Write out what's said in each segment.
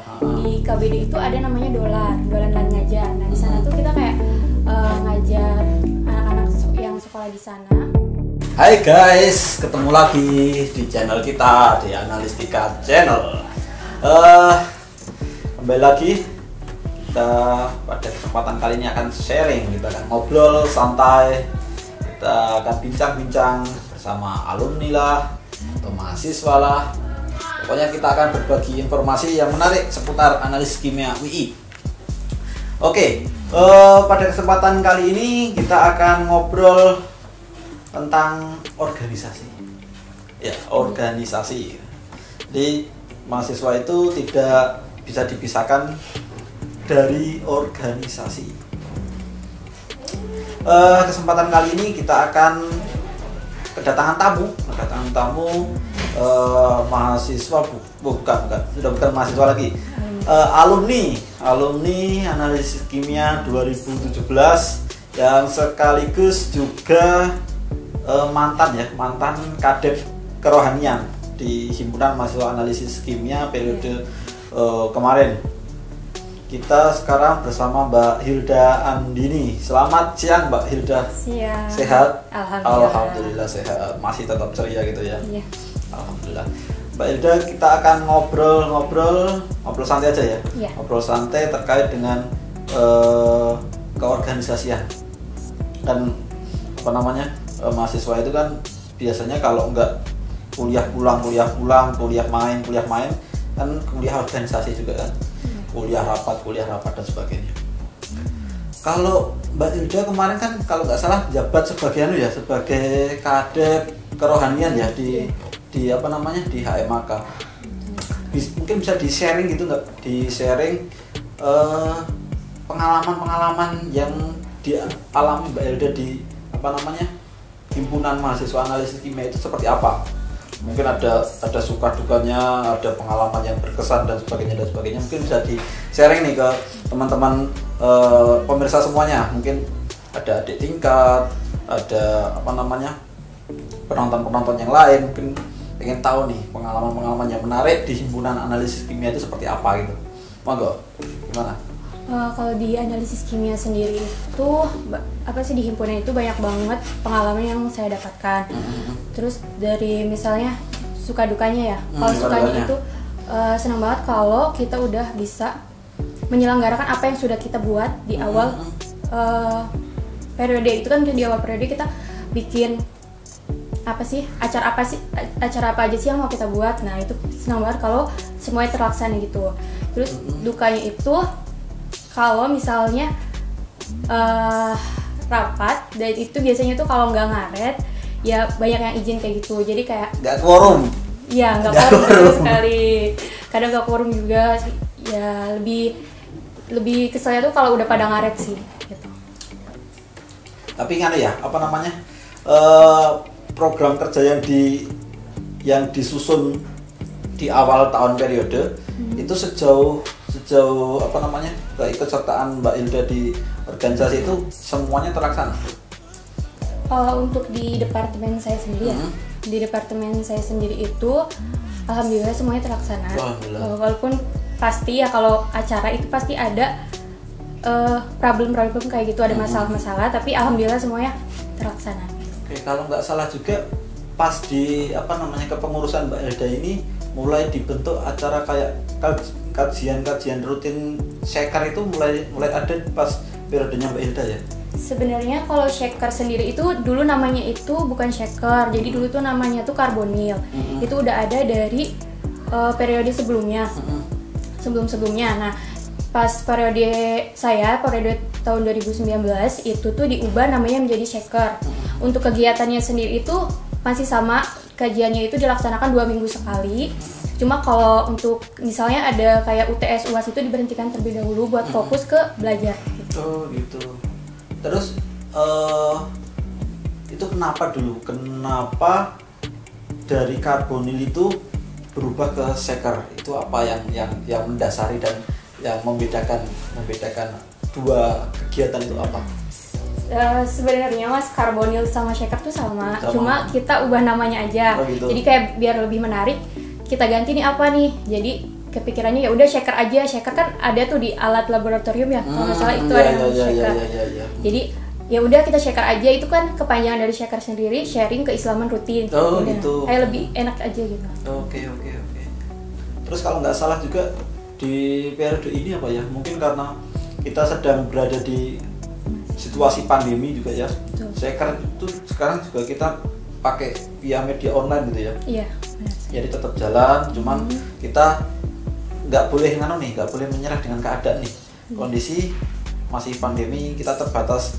Di KBD itu ada namanya dolan ngajar. Nah di sana tuh kita kayak ngajar anak-anak yang sekolah di sana. Hai guys, ketemu lagi di channel kita, di Analistika Channel. Kembali lagi, kita pada kesempatan kali ini akan sharing, kita akan ngobrol santai, kita akan bincang-bincang bersama alumni lah, atau mahasiswa lah. Pokoknya kita akan berbagi informasi yang menarik seputar analisis kimia UI. Oke, pada kesempatan kali ini kita akan ngobrol tentang organisasi. Ya, organisasi. Jadi mahasiswa itu tidak bisa dipisahkan dari organisasi. Kesempatan kali ini kita akan kedatangan tamu mahasiswa bukan sudah bukan mahasiswa lagi, alumni analisis kimia 2017 yang sekaligus juga mantan kadep kerohanian di himpunan mahasiswa analisis kimia periode kemarin. Kita sekarang bersama Mbak Hilda Andini. Selamat siang Mbak Hilda. Siang. Sehat? Alhamdulillah sehat. Masih tetap ceria gitu ya? Iya. Alhamdulillah. Mbak Hilda, kita akan ngobrol santai aja ya? Iya. Ngobrol santai terkait dengan keorganisasian. Dan mahasiswa itu kan biasanya kalau enggak kuliah pulang, kuliah main kan kuliah organisasi juga kan. Kuliah rapat dan sebagainya. Kalau Mbak Hilda kemarin kan kalau nggak salah jabat sebagai kadep kerohanian ya di HMAK. Mungkin bisa di sharing gitu nggak? Di sharing pengalaman yang dialami Mbak Hilda di himpunan mahasiswa analisis kimia itu seperti apa? Mungkin ada suka dukanya, ada pengalaman yang berkesan dan sebagainya. Mungkin bisa di sharing nih ke teman-teman pemirsa semuanya. Mungkin ada adik tingkat, ada penonton yang lain. Mungkin pengen tahu nih pengalaman yang menarik di himpunan analisis kimia itu seperti apa gitu. Monggo, gimana? Kalau di analisis kimia sendiri itu di himpunan itu banyak banget pengalaman yang saya dapatkan. Terus dari misalnya suka dukanya ya. Kalau sukanya itu senang banget kalau kita udah bisa menyelenggarakan apa yang sudah kita buat di awal periode itu kan. Di awal periode kita bikin acara apa aja sih yang mau kita buat. Nah itu senang banget kalau semuanya terlaksana gitu. Terus dukanya itu kalau misalnya rapat, dan itu biasanya tuh kalau nggak ngaret ya banyak yang izin kayak gitu, jadi kayak nggak quorum. Iya, nggak quorum sama sekali. Kadang nggak quorum juga ya. Lebih keselnya tuh kalau udah pada ngaret sih gitu. Tapi kan ya program kerja yang disusun di awal tahun periode itu sejauh keikutsertaan Mbak Hilda di organisasi itu semuanya terlaksana. Untuk di departemen saya sendiri di departemen saya sendiri itu alhamdulillah semuanya terlaksana. Walaupun pasti ya kalau acara itu pasti ada problem kayak gitu, ada masalah-masalah, tapi alhamdulillah semuanya terlaksana. Oke, kalau nggak salah juga pas di kepengurusan Mbak Hilda ini mulai dibentuk acara kayak kajian rutin shaker itu mulai ada pas periodenya Mbak Hilda ya. Sebenarnya kalau shaker sendiri itu dulu namanya itu bukan shaker, jadi dulu tuh namanya tuh karbonil. Itu udah ada dari periode sebelumnya. Nah, pas periode tahun 2019 itu tuh diubah namanya menjadi shaker. Untuk kegiatannya sendiri itu masih sama, kajiannya itu dilaksanakan 2 minggu sekali. Cuma kalau untuk misalnya ada kayak UTS UAS itu diberhentikan terlebih dahulu buat fokus ke belajar gitu. Oh gitu. Terus itu kenapa dari karbonil itu berubah ke shaker? Itu apa yang mendasari dan yang membedakan dua kegiatan itu apa? Sebenarnya mas, karbonil sama shaker tuh sama, cuma kita ubah namanya aja. Oh, gitu. Jadi kayak biar lebih menarik, kita ganti nih apa nih. Jadi kepikirannya ya udah shaker aja. Shaker kan ada tuh di alat laboratorium ya, kalau nggak salah itu ada namanya shaker. Jadi ya udah kita shaker aja, itu kan kepanjangan dari shaker sendiri, sharing keislaman rutin. Oh udah, gitu. kayak lebih enak aja gitu. Oke. Terus kalau nggak salah juga di periode ini apa ya, mungkin karena kita sedang berada di situasi pandemi juga ya. Shaker itu sekarang juga kita pakai via media online gitu ya. Iya, benar. Jadi tetap jalan, cuman kita nggak boleh nggak boleh menyerah dengan keadaan nih. Kondisi masih pandemi, kita terbatas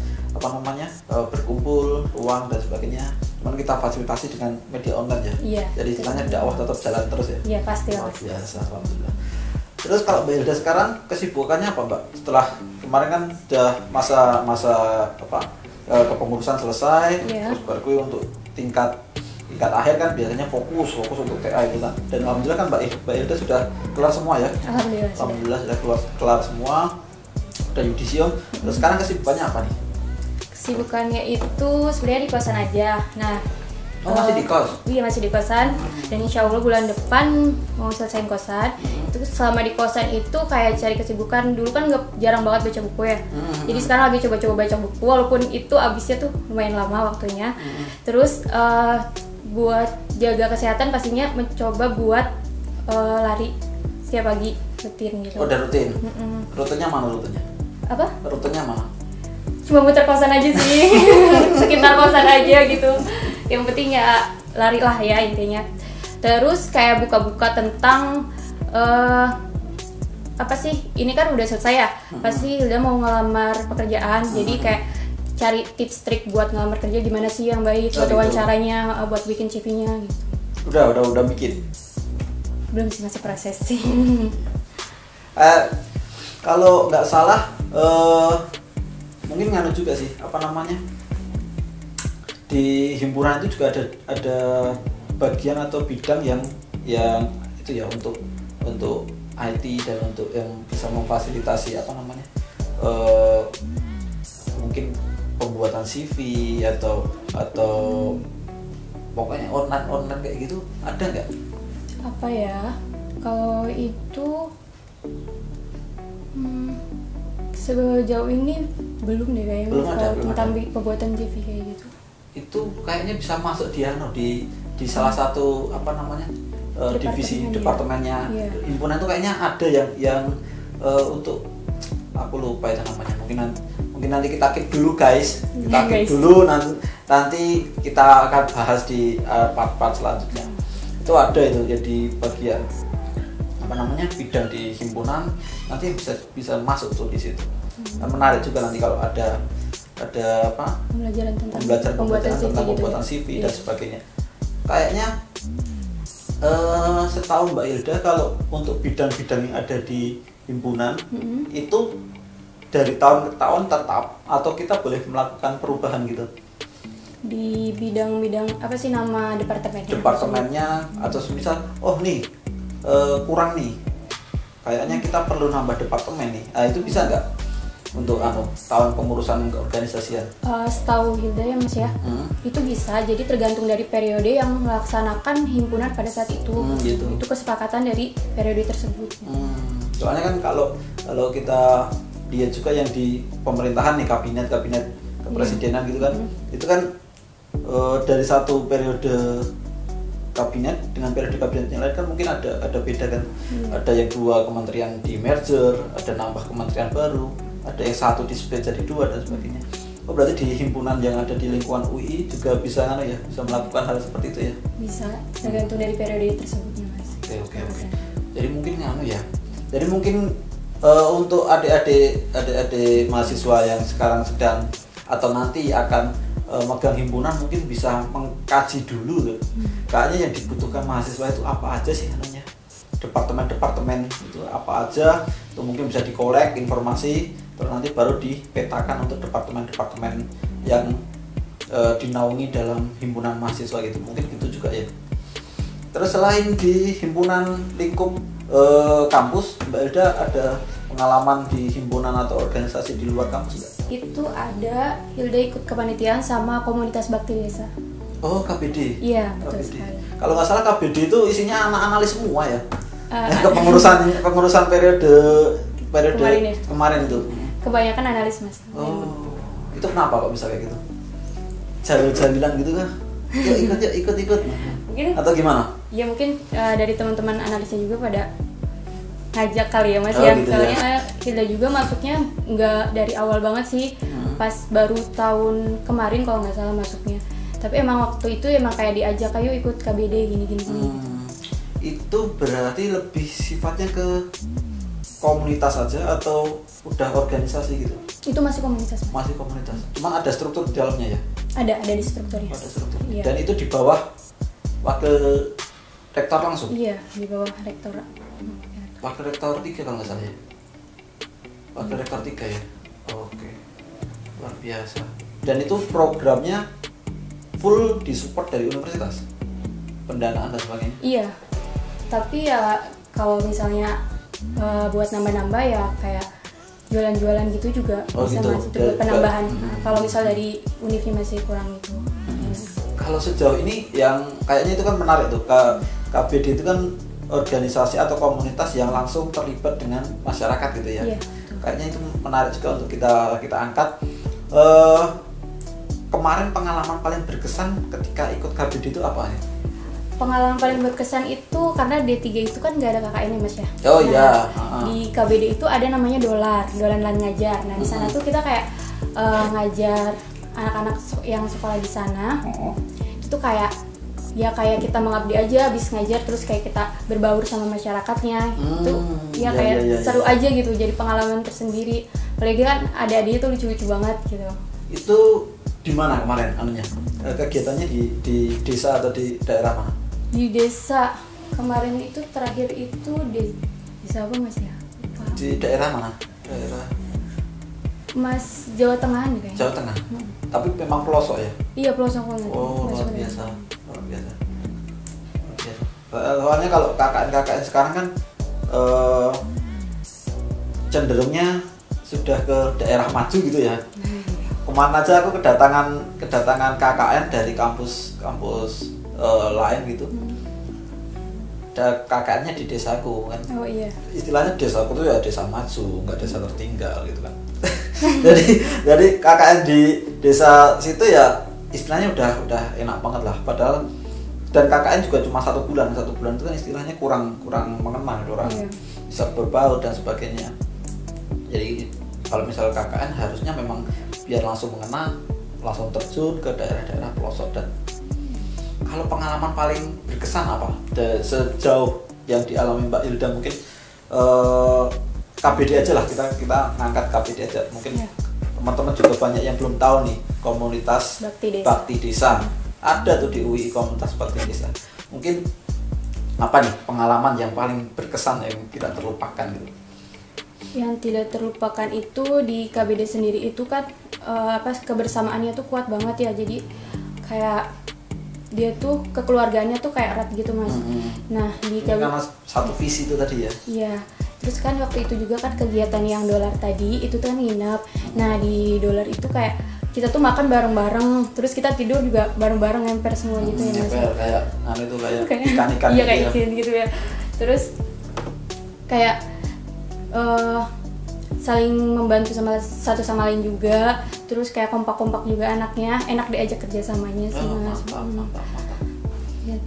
berkumpul, ruang dan sebagainya. Cuman kita fasilitasi dengan media online ya. Iya. Jadi istilahnya dakwah tetap jalan terus ya. Iya, pasti. Luar biasa, alhamdulillah. Terus kalau Mbak Hilda sekarang kesibukannya apa Mbak? Setelah kemarin kan udah masa kepengurusan selesai, terus baru untuk tingkat akhir kan biasanya fokus untuk TA itu kan. Dan alhamdulillah kan Mbak Hilda sudah kelar semua ya. Alhamdulillah sudah kelar semua. Udah yudisium. Terus sekarang kesibukannya apa nih? Kesibukannya itu sebenarnya di kosan aja. Nah, masih di kos? Iya, masih di kosan. Dan insya Allah bulan depan mau selesaiin kosan. Itu selama di kosan itu kayak cari kesibukan. Dulu kan jarang banget baca buku ya. Jadi sekarang lagi coba-coba baca buku, walaupun itu abisnya tuh lumayan lama waktunya. Terus buat jaga kesehatan pastinya mencoba buat lari setiap pagi rutin gitu. Oh, udah rutin? Rutenya mana rutenya? Apa? Rutenya mana? Cuma muter kosan aja sih. Sekitar kosan aja gitu. Yang penting ya lari lah ya intinya. Terus kayak buka-buka tentang apa sih, ini kan udah selesai ya, pasti udah mau ngelamar pekerjaan. Jadi kayak cari tips trik buat ngelamar kerja gimana sih yang baik, buat wawancaranya, buat bikin CV-nya gitu. Udah bikin? Belum sih, masih proses sih. Kalau nggak salah mungkin nganu juga sih, di himpunan itu juga ada bagian atau bidang yang itu ya untuk IT dan untuk yang bisa memfasilitasi mungkin pembuatan CV atau pokoknya online kayak gitu, ada nggak? Apa ya, kalau itu sejauh ini belum deh kayaknya. Belum ada. Tentang pembuatan CV kayak gitu. Itu kayaknya bisa masuk di salah satu divisi departemennya himpunan itu kayaknya ada yang untuk, aku lupa itu namanya. Mungkin nanti kita keep dulu guys. Dulu nanti kita akan bahas di part-part selanjutnya. Itu ada itu jadi bagian bidang di himpunan, nanti bisa masuk tuh di situ. Menarik juga nanti kalau ada pembelajaran tentang pembuatan CV dan sebagainya. Kayaknya setahu Mbak Hilda kalau untuk bidang-bidang yang ada di himpunan itu dari tahun ke tahun tetap atau kita boleh melakukan perubahan gitu? Di bidang-bidang apa sih nama departemennya atau misal kurang nih, kayaknya kita perlu nambah departemen nih, itu bisa nggak untuk tahun pengurusan keorganisasian? Setahu Hilda ya Mas ya, itu bisa. Jadi tergantung dari periode yang melaksanakan himpunan pada saat itu. Gitu. Itu kesepakatan dari periode tersebut. Soalnya kan kalau kita lihat juga yang di pemerintahan nih, kabinet kepresidenan gitu kan, itu kan dari satu periode kabinet dengan periode kabinet yang lain kan mungkin ada beda kan. Ada yang 2 kementerian di merger, ada nambah kementerian baru, ada yang 1 di split jadi 2 dan sebagainya. Oh, berarti di himpunan yang ada di lingkungan UI juga bisa bisa melakukan hal seperti itu ya? Bisa, tergantung dari periode tersebutnya Mas. Oke. Jadi mungkin jadi mungkin untuk adik-adik mahasiswa yang sekarang sedang atau nanti akan megang himpunan mungkin bisa mengkaji dulu tuh. Kayaknya yang dibutuhkan mahasiswa itu apa aja sih departemen itu apa aja, itu mungkin bisa dikolek informasi terus nanti baru dipetakan untuk departemen-departemen yang dinaungi dalam himpunan mahasiswa gitu, mungkin gitu juga ya. Terus selain di himpunan lingkup kampus, Mbak Hilda ada pengalaman di himpunan atau organisasi di luar kampus nggak? Itu ada, Hilda ikut kepanitiaan sama komunitas bakti desa. Oh, KBD? Iya, betul sekali. Kalau nggak salah KBD itu isinya anak-analis semua ya? Kepengurusan periode Kemarin ya? kemarin itu. Kebanyakan analis mas. Oh, itu kenapa kok bisa kayak gitu? Jalur-jalan gitu kah? Yuk ikut. Mungkin Atau gimana? ya mungkin dari teman-teman analisnya juga pada ngajak kali ya mas Oh, ya. gitu Soalnya ya. kita juga masuknya nggak dari awal banget sih, pas baru tahun kemarin kalau nggak salah masuknya. Tapi emang waktu itu emang kayak diajak, ayo ikut KBD gini. Itu berarti lebih sifatnya ke komunitas saja atau udah organisasi gitu? Itu masih komunitas mas. Masih komunitas. Cuma ada struktur di dalamnya ya? Ada di strukturnya. Ada struktur. Iya. Dan itu di bawah wakil rektor langsung? Iya, di bawah rektor. Wakil rektor 3 kalau nggak salah ya? Wakil rektor 3 ya? Oke. Luar biasa. Dan itu programnya full disupport dari universitas? Pendanaan dan sebagainya? Iya, tapi ya kalau misalnya buat nambah-nambah ya kayak jualan-jualan gitu juga Oh, bisa gitu. mas, itu buat penambahan. Kalau misal dari univnya masih kurang gitu. Kalau sejauh ini yang kayaknya itu kan menarik tuh, KBD itu kan organisasi atau komunitas yang langsung terlibat dengan masyarakat gitu ya. Iya, betul. Kayaknya itu menarik juga untuk kita angkat. Kemarin pengalaman paling berkesan ketika ikut KBD itu apa ya? Pengalaman paling berkesan itu karena D3 itu kan nggak ada KKN ya mas ya. Oh Nah, iya. Di KBD itu ada namanya dolan ngajar. Nah di sana tuh kita kayak ngajar anak-anak yang sekolah di sana. Itu kayak ya kayak kita mengabdi aja, habis ngajar terus kayak kita berbaur sama masyarakatnya. Itu ya kayak iya. seru aja gitu, jadi pengalaman tersendiri. Apalagi kan adik-adiknya tuh lucu-lucu banget gitu. Itu di mana kemarin anunya? Kegiatannya di desa atau di daerah mana? Di desa kemarin itu terakhir itu di desa apa mas ya? Lupa. Di daerah mana? Daerah Mas Jawa Tengah nih kayaknya. Jawa Tengah. Tapi memang pelosok ya? Iya pelosok banget. Oh, Masuk luar ke biasa. dalam. Luar biasa. Soalnya kalau KKN sekarang kan cenderungnya sudah ke daerah maju gitu ya. Kemana aja aku kedatangan KKN dari kampus lain gitu. KKN-nya di desaku kan. Oh iya. Istilahnya desaku tuh ya desa maju, nggak desa tertinggal gitu kan. jadi KKN di desa situ ya istilahnya udah enak banget lah. Padahal dan KKN juga cuma 1 bulan. 1 bulan itu kan istilahnya kurang mengenal, kurang bisa berbaur dan sebagainya. Jadi kalau misal KKN harusnya memang biar langsung mengenal, langsung terjun ke daerah-daerah pelosok. Dan kalau pengalaman paling berkesan apa sejauh yang dialami Mbak Hilda, mungkin KBD aja lah, kita ngangkat KBD aja. Mungkin teman-teman juga banyak yang belum tahu nih komunitas Bakti Desa. Ada tuh di UI komunitas Bakti Desa. Mungkin apa nih pengalaman yang paling berkesan yang tidak terlupakan gitu? Yang tidak terlupakan itu di KBD sendiri itu kan kebersamaannya tuh kuat banget ya. Jadi kayak dia tuh kekeluargaannya tuh kayak erat gitu mas. Nah di KBD karena satu visi itu tadi ya. Iya. Terus kan waktu itu juga kan kegiatan yang dolar tadi itu tuh kan nginep. Nah di dolar itu kayak kita tuh makan bareng-bareng, terus kita tidur juga bareng-bareng, ngemper semua gitu ya mas. Kayak itu kayak ikan-ikan iya gitu kayak ya. ikan gitu ya. Terus kayak saling membantu sama satu sama lain juga. Terus kayak kompak-kompak juga anaknya, enak diajak kerjasamanya sih mas. Ya,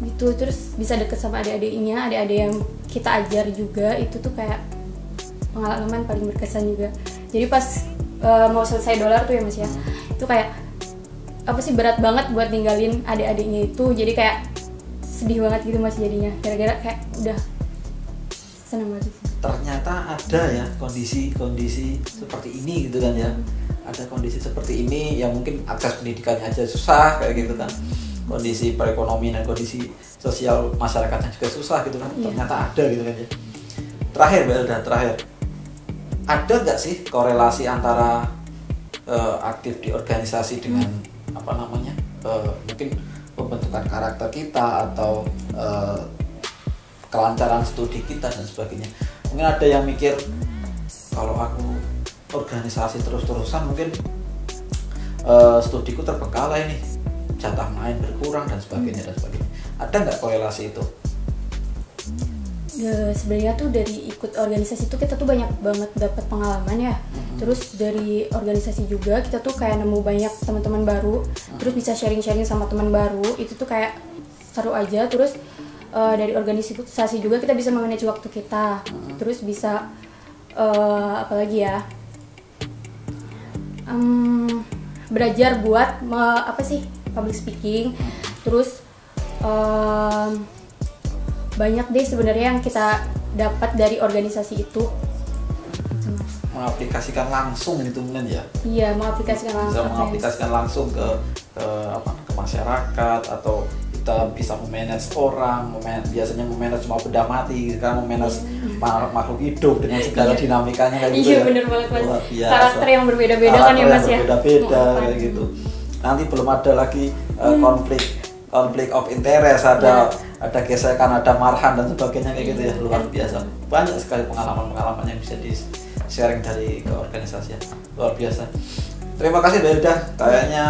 gitu. Terus bisa deket sama adik-adiknya, adik-adik yang kita ajar juga. Itu tuh kayak pengalaman paling berkesan juga. Jadi pas mau selesai dolar tuh ya mas ya, itu kayak apa sih, berat banget buat ninggalin adik-adiknya itu. Jadi kayak sedih banget gitu mas jadinya, gara-gara kayak udah seneng banget. Ternyata ada ya kondisi seperti ini gitu kan ya. Ada kondisi seperti ini yang mungkin akses pendidikannya aja susah kayak gitu kan. Kondisi perekonomian dan kondisi sosial masyarakatnya juga susah gitu kan. Ternyata ada gitu kan ya. Terakhir Mbak Elda, ada nggak sih korelasi antara aktif di organisasi dengan mungkin pembentukan karakter kita atau kelancaran studi kita dan sebagainya? Mungkin ada yang mikir kalau aku organisasi terus-terusan mungkin studiku terbengkalai nih, jatah main berkurang dan sebagainya. Ada nggak korelasi itu? Sebenarnya tuh dari ikut organisasi tuh kita tuh banyak banget dapat pengalaman ya. Terus dari organisasi juga kita tuh kayak nemu banyak teman-teman baru. Terus bisa sharing-sharing sama teman baru. Itu tuh kayak seru aja. Terus dari organisasi juga kita bisa memanage waktu kita. Terus bisa apalagi ya? Belajar buat public speaking. Terus banyak deh sebenarnya yang kita dapat dari organisasi itu. Mengaplikasikan langsung gitu mungkin ya. Iya, mengaplikasikan langsung. Bisa mengaplikasikan langsung ke masyarakat, atau kita bisa memanage orang, biasanya memanage cuma benda mati, sekarang memanage makhluk hidup dengan segala dinamikanya kayak gitu. Iya, ya. bener banget Mas. Karakter yang berbeda-beda kan ya Mas ya. Berbeda-beda kayak gitu. Nanti belum ada lagi konflik of interest, ada gesekan, ada marhan dan sebagainya kayak gitu ya. Luar biasa. Banyak sekali pengalaman-pengalaman yang bisa di sharing dari keorganisasian. Luar biasa. Terima kasih Mbak Hilda. Kayaknya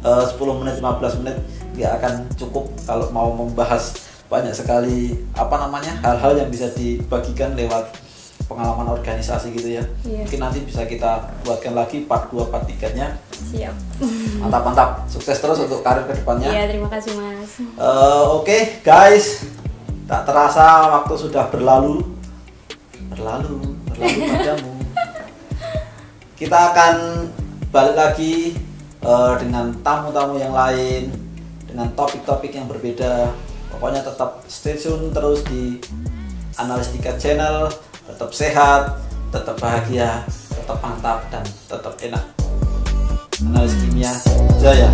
10 menit 15 menit nggak akan cukup kalau mau membahas banyak sekali hal-hal yang bisa dibagikan lewat pengalaman organisasi gitu ya. Mungkin nanti bisa kita buatkan lagi part 2, part 3-nya. Siap. Mantap. Sukses terus untuk karir kedepannya. Iya, terima kasih Mas. Oke, guys, tak terasa waktu sudah berlalu padamu. Kita akan balik lagi dengan tamu-tamu yang lain, dengan topik-topik yang berbeda. Pokoknya tetap stay tune terus di Analistika Channel. Tetap sehat, tetap bahagia, tetap mantap, dan tetap enak. Analis Kimia Jaya.